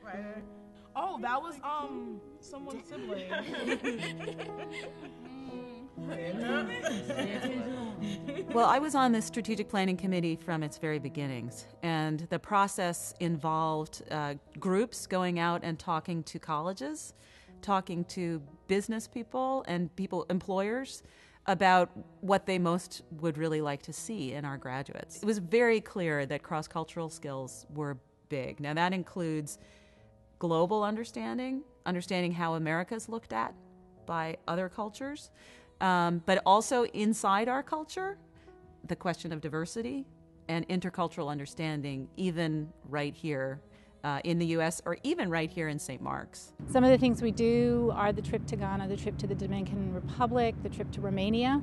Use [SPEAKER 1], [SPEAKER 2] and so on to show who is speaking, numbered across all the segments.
[SPEAKER 1] Right. Oh, that was someone's sibling.
[SPEAKER 2] Well, I was on the strategic planning committee from its very beginnings, and the process involved groups going out and talking to colleges, talking to business people and employers, about what they most would really like to see in our graduates. It was very clear that cross-cultural skills were big. Now that includes global understanding how America's looked at by other cultures, but also inside our culture, the question of diversity and intercultural understanding, even right here in the U.S. or even right here in St. Mark's.
[SPEAKER 3] Some of the things we do are the trip to Ghana, the trip to the Dominican Republic, the trip to Romania,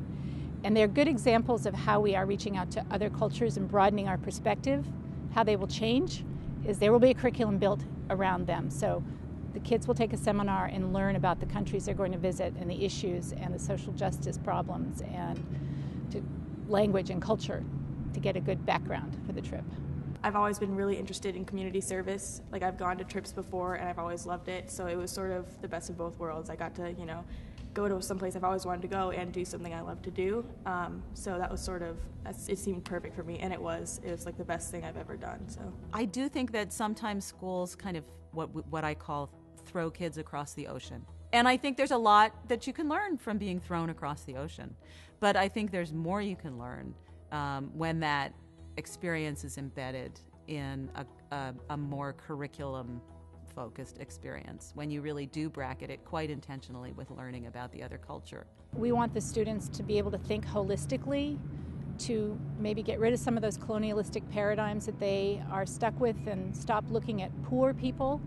[SPEAKER 3] and they're good examples of how we are reaching out to other cultures and broadening our perspective. How they will change is there will be a curriculum built around them. So the kids will take a seminar and learn about the countries they're going to visit and the issues and the social justice problems and language and culture to get a good background for the trip.
[SPEAKER 4] I've always been really interested in community service. Like, I've gone to trips before and I've always loved it, so it was sort of the best of both worlds. I got to, go to someplace I've always wanted to go and do something I love to do. So that was it seemed perfect for me, and it was like the best thing I've ever done. So
[SPEAKER 2] I do think that sometimes schools kind of what I call throw kids across the ocean. And I think there's a lot that you can learn from being thrown across the ocean. But I think there's more you can learn when that experience is embedded in a more curriculum-focused experience, when you really do bracket it quite intentionally with learning about the other culture.
[SPEAKER 3] We want the students to be able to think holistically, to maybe get rid of some of those colonialistic paradigms that they are stuck with and stop looking at poor people,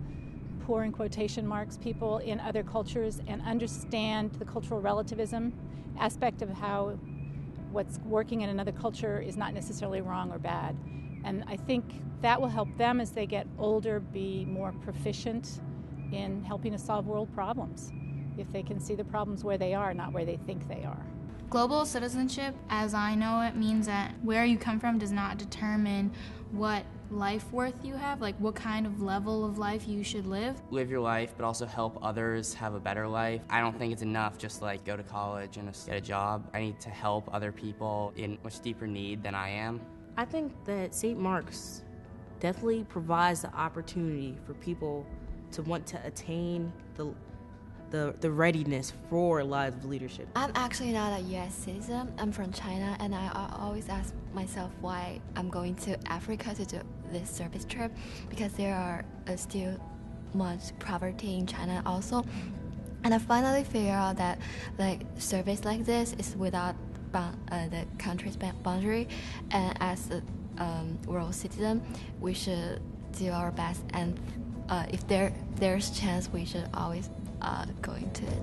[SPEAKER 3] poor in quotation marks, people in other cultures, and understand the cultural relativism aspect of how what's working in another culture is not necessarily wrong or bad. And I think that will help them as they get older be more proficient in helping to solve world problems, if they can see the problems where they are, not where they think they are.
[SPEAKER 5] Global citizenship, as I know it, means that where you come from does not determine what life worth you have, like what kind of level of life you should live.
[SPEAKER 6] Live your life, but also help others have a better life. I don't think it's enough just go to college and just get a job. I need to help other people in much deeper need than I am.
[SPEAKER 7] I think that St. Mark's definitely provides the opportunity for people to want to attain the readiness for lives of leadership.
[SPEAKER 8] I'm actually not a U.S. citizen. I'm from China, and I always ask myself why I'm going to Africa to do this service trip, because there are still much poverty in China also. And I finally figured out that service like this is without the country's boundary, and as a world citizen, we should do our best. And if there's chance, we should always go into it.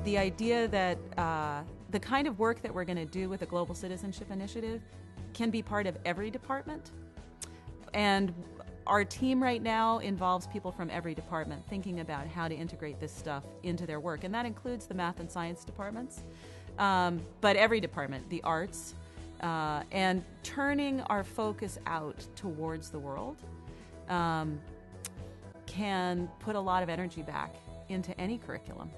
[SPEAKER 2] The idea that the kind of work that we're going to do with the Global Citizenship Initiative can be part of every department. And our team right now involves people from every department thinking about how to integrate this stuff into their work. And that includes the math and science departments, but every department, the arts, and turning our focus out towards the world can put a lot of energy back into any curriculum.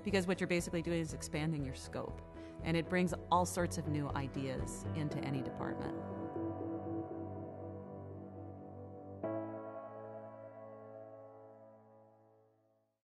[SPEAKER 2] Because what you're basically doing is expanding your scope, and it brings all sorts of new ideas into any department.